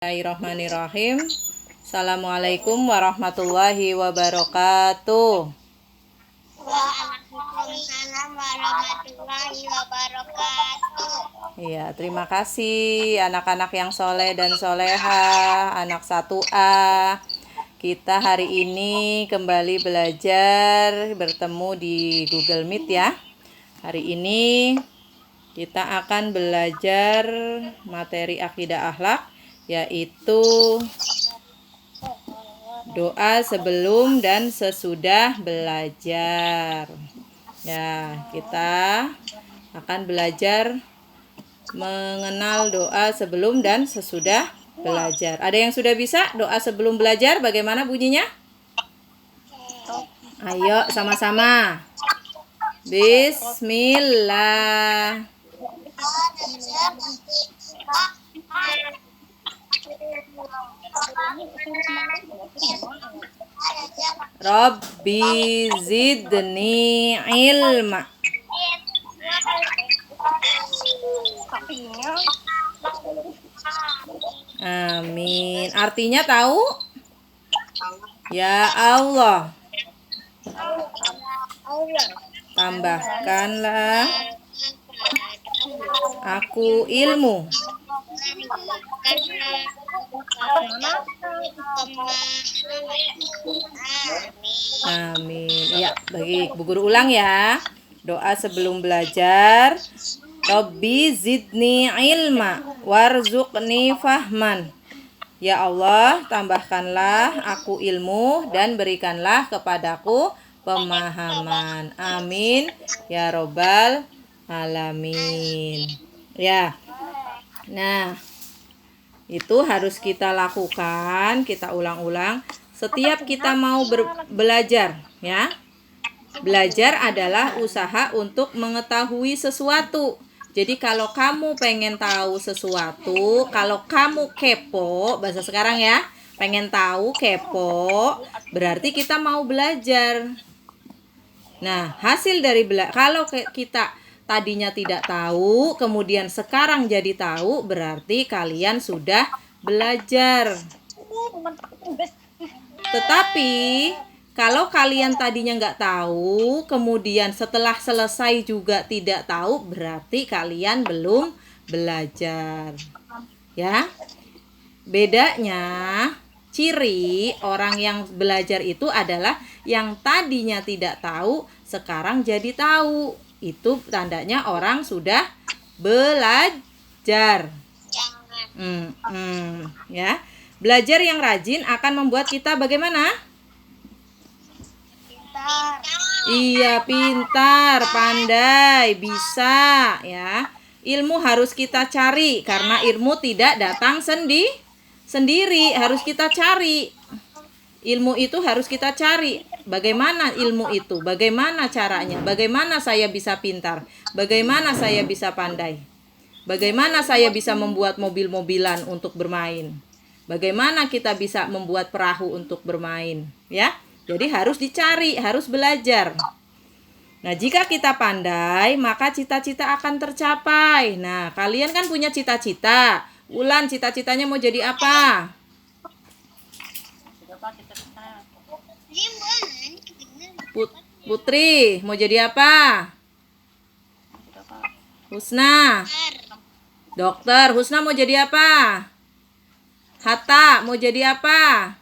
Bismillahirrahmanirrahim. Assalamualaikum warahmatullahi wabarakatuh. Waalaikumsalam warahmatullahi wabarakatuh. Iya, terima kasih anak-anak yang soleh dan soleha, anak 1A. Kita hari ini kembali belajar bertemu di Google Meet ya. Hari ini kita akan belajar materi akidah akhlak, yaitu doa sebelum dan sesudah belajar. Ya, kita akan belajar mengenal doa sebelum dan sesudah belajar. Ada yang sudah bisa doa sebelum belajar? Bagaimana bunyinya? Ayo sama-sama. Bismillah. Rabbi zidni ilma. Amin. Artinya tahu? Ya Allah, tambahkanlah aku ilmu. Amin. Ya, baik. Bu Guru ulang ya. Doa sebelum belajar. Rabbi zidni ilma warzuqni fahman. Ya Allah, tambahkanlah aku ilmu dan berikanlah kepadaku pemahaman. Amin. Ya Robbal Alamin. Ya. Nah, itu harus kita lakukan, kita ulang-ulang setiap kita mau belajar, ya. Belajar adalah usaha untuk mengetahui sesuatu. Jadi kalau kamu pengen tahu sesuatu, kalau kamu kepo, bahasa sekarang ya, pengen tahu, kepo, berarti kita mau belajar. Nah, hasil dari kalau kita tadinya tidak tahu, kemudian sekarang jadi tahu, berarti kalian sudah belajar. Tetapi kalau kalian tadinya nggak tahu, kemudian setelah selesai juga tidak tahu, berarti kalian belum belajar. Ya. Bedanya, ciri orang yang belajar itu adalah yang tadinya tidak tahu, sekarang jadi tahu. Itu tandanya orang sudah belajar. Ya. Belajar yang rajin akan membuat kita bagaimana? Iya, pintar, pandai, bisa ya. Ilmu harus kita cari karena ilmu tidak datang sendiri, harus kita cari. Ilmu itu harus kita cari. Bagaimana ilmu itu? Bagaimana caranya? Bagaimana saya bisa pintar? Bagaimana saya bisa pandai? Bagaimana saya bisa membuat mobil-mobilan untuk bermain? Bagaimana kita bisa membuat perahu untuk bermain? Ya. Jadi harus dicari, harus belajar. Nah, jika kita pandai, maka cita-cita akan tercapai. Nah, kalian kan punya cita-cita. Ulan, cita-citanya mau jadi apa? Putri, mau jadi apa? Husna. Dokter. Husna mau jadi apa? Hatta, mau jadi apa?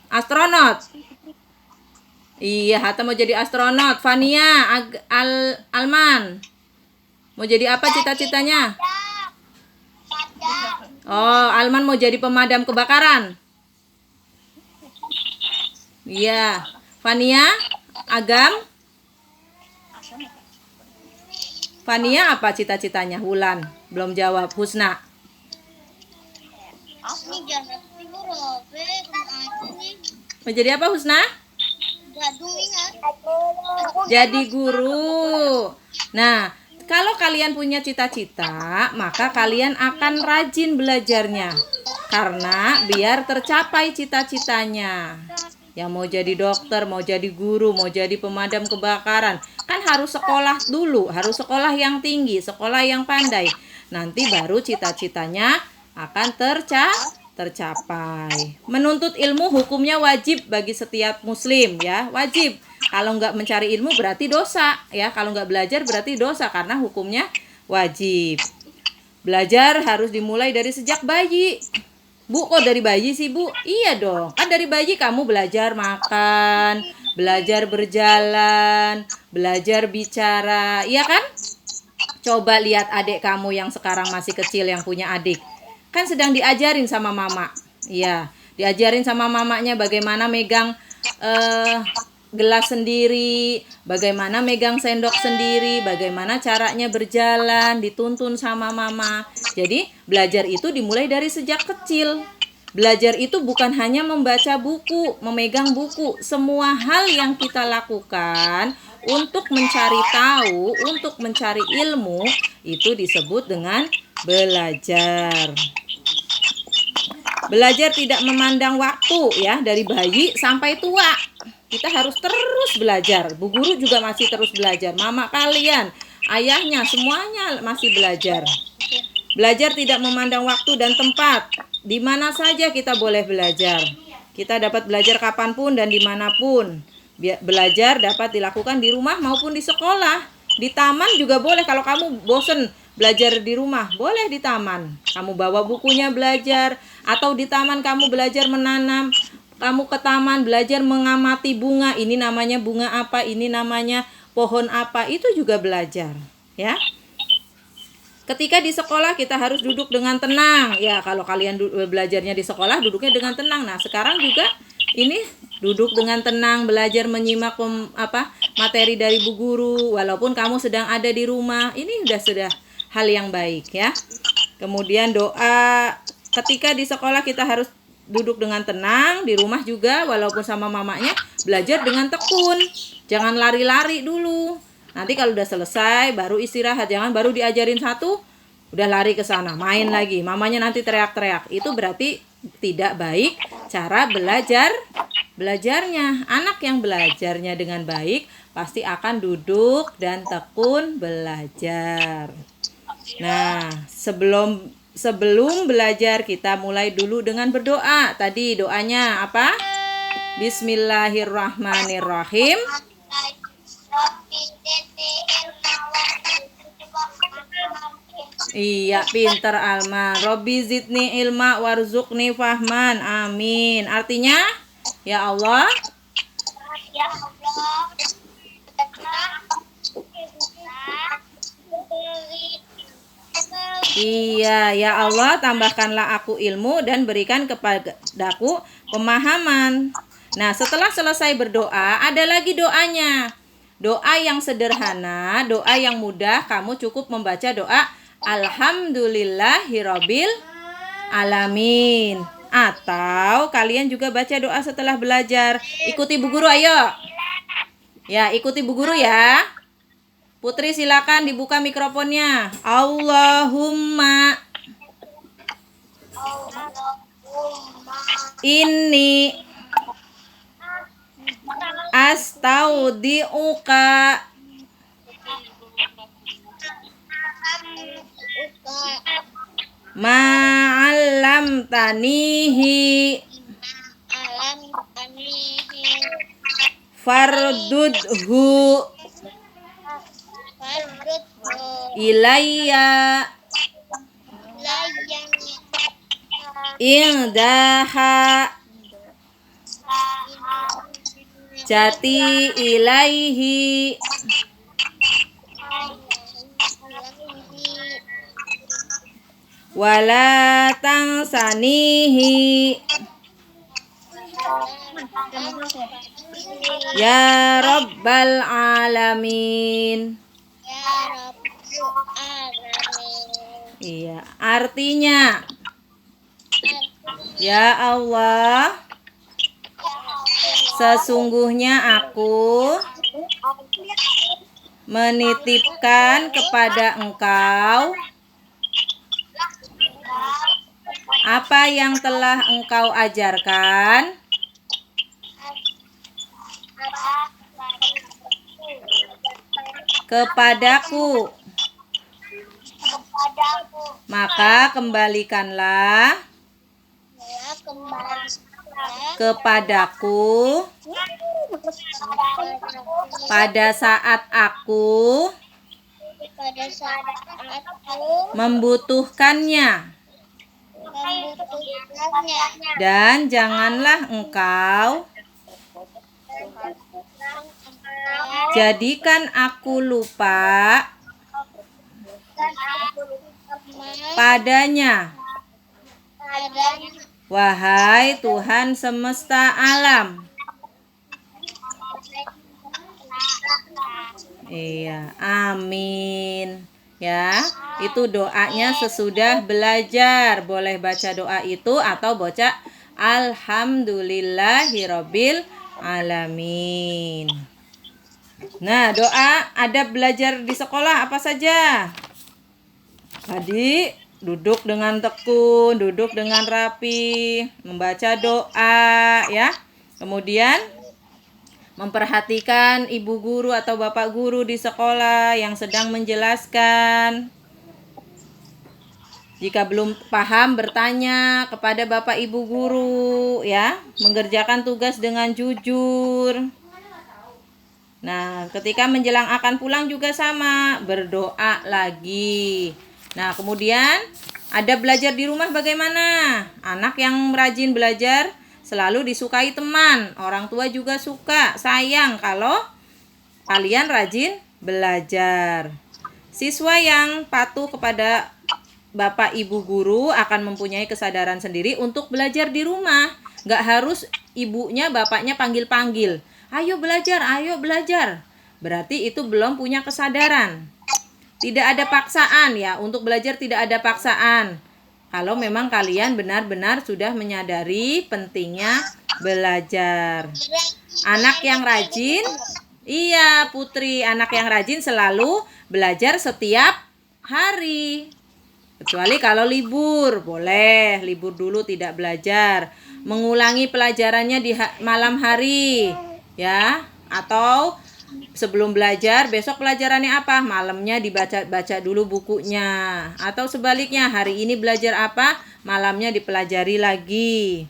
Astronot. Iya, Hatta mau jadi astronot. Fania, Alman, mau jadi apa cita-citanya? Oh, Alman mau jadi pemadam kebakaran. Iya. Fania, Agam. Fania apa cita-citanya? Wulan, belum jawab. Husna. Mau jadi apa Husna? Jadi guru. Nah, kalau kalian punya cita-cita, maka kalian akan rajin belajarnya. Karena biar tercapai cita-citanya. Yang mau jadi dokter, mau jadi guru, mau jadi pemadam kebakaran, kan harus sekolah dulu, harus sekolah yang tinggi, sekolah yang pandai. nanti baru cita-citanya akan tercapai. Menuntut ilmu hukumnya wajib bagi setiap muslim ya, wajib. Kalau nggak mencari ilmu berarti dosa ya, kalau nggak belajar berarti dosa karena hukumnya wajib. Belajar harus dimulai dari sejak bayi. Bu, kok dari bayi sih, Bu? Iya dong, kan dari bayi kamu belajar makan, belajar berjalan, belajar bicara, iya kan? Coba lihat adik kamu yang sekarang masih kecil yang punya adik. Kan sedang diajarin sama mama. Iya, diajarin sama mamanya bagaimana megang gelas sendiri, bagaimana megang sendok sendiri, bagaimana caranya berjalan, dituntun sama mama. Jadi, belajar itu dimulai dari sejak kecil. Belajar itu bukan hanya membaca buku, memegang buku. Semua hal yang kita lakukan untuk mencari tahu, untuk mencari ilmu, itu disebut dengan belajar. Belajar tidak memandang waktu ya, dari bayi sampai tua. Kita harus terus belajar. Bu guru juga masih terus belajar. Mama kalian, ayahnya, semuanya masih belajar. Belajar tidak memandang waktu dan tempat. Di mana saja kita boleh belajar. Kita dapat belajar kapanpun dan dimanapun. Belajar dapat dilakukan di rumah maupun di sekolah. Di taman juga boleh. Kalau kamu bosen belajar di rumah, boleh di taman. Kamu bawa bukunya belajar. Atau di taman kamu belajar menanam. Kamu ke taman belajar mengamati bunga. Ini namanya bunga apa, ini namanya pohon apa. Itu juga belajar, ya. Ketika di sekolah kita harus duduk dengan tenang. Ya, kalau kalian belajarnya di sekolah duduknya dengan tenang. Nah, sekarang juga ini duduk dengan tenang, belajar menyimak materi dari bu guru walaupun kamu sedang ada di rumah. Ini sudah hal yang baik ya. Kemudian doa. Ketika di sekolah kita harus duduk dengan tenang, di rumah juga walaupun sama mamanya belajar dengan tekun. Jangan lari-lari dulu. Nanti kalau udah selesai baru istirahat, jangan baru diajarin satu udah lari ke sana, main lagi. Mamanya nanti teriak-teriak. Itu berarti tidak baik cara belajarnya. Anak yang belajarnya dengan baik pasti akan duduk dan tekun belajar. Nah, sebelum belajar kita mulai dulu dengan berdoa. Tadi doanya apa? Bismillahirrahmanirrahim. Iya, pinter Alma. Robbi zidni ilma warzuqni fahman. Amin. Artinya, ya Allah, Ya Allah, iya, ya Allah, tambahkanlah aku ilmu dan berikan kepadaku pemahaman. Nah, setelah selesai berdoa, ada lagi doanya. Doa yang sederhana, doa yang mudah, kamu cukup membaca doa Alhamdulillahirabbil alamin. Atau kalian juga baca doa setelah belajar. Ikuti bu guru, ayo. Ya, ikuti bu guru ya. Putri silakan dibuka mikrofonnya. Allahumma inni astaudiuka ma'allam tanihi fardudhu ilayya indaha jati ilaihi wala tangsanihi ya rabbal alamin. Iya, artinya ya Allah, sesungguhnya aku menitipkan kepada Engkau apa yang telah Engkau ajarkan kepadaku kepadaku. maka kembalikanlah Kembali kepadaku pada saat aku pada saat aku membutuhkannya. membutuhkannya. Dan janganlah engkau jadikan aku lupa padanya, wahai Tuhan semesta alam. Iya, amin. Ya, itu doanya sesudah belajar. Boleh baca doa itu atau baca Alhamdulillahirabbil alamin. Nah, doa adab belajar di sekolah apa saja? Tadi duduk dengan tekun, duduk dengan rapi, membaca doa ya. Kemudian memperhatikan ibu guru atau bapak guru di sekolah yang sedang menjelaskan. Jika belum paham bertanya kepada bapak ibu guru ya, mengerjakan tugas dengan jujur. Nah, ketika menjelang akan pulang juga sama, berdoa lagi. Nah, kemudian ada belajar di rumah bagaimana? Anak yang rajin belajar selalu disukai teman. Orang tua juga suka, sayang kalau kalian rajin belajar. Siswa yang patuh kepada bapak ibu guru akan mempunyai kesadaran sendiri untuk belajar di rumah. Gak harus ibunya bapaknya panggil-panggil. Ayo belajar, ayo belajar. Berarti itu belum punya kesadaran. Tidak ada paksaan ya, untuk belajar tidak ada paksaan. Kalau memang kalian benar-benar sudah menyadari pentingnya belajar. Anak yang rajin, iya Putri, anak yang rajin selalu belajar setiap hari. Kecuali kalau libur, boleh libur dulu tidak belajar. Mengulangi pelajarannya di malam hari, ya. Atau sebelum belajar, besok pelajarannya apa? Malamnya dibaca dulu bukunya. Atau sebaliknya, hari ini belajar apa? Malamnya dipelajari lagi.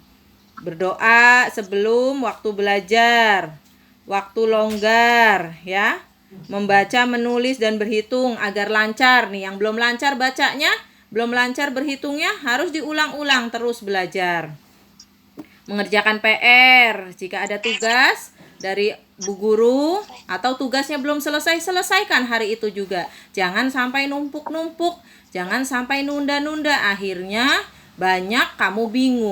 Berdoa sebelum waktu belajar. Waktu longgar, ya. Membaca, menulis, dan berhitung agar lancar. Nih, yang belum lancar bacanya, belum lancar berhitungnya, harus diulang-ulang terus belajar. Mengerjakan PR, jika ada tugas dari bu guru atau tugasnya belum selesai, selesaikan hari itu juga. Jangan sampai numpuk-numpuk, jangan sampai nunda-nunda, akhirnya banyak kamu bingung.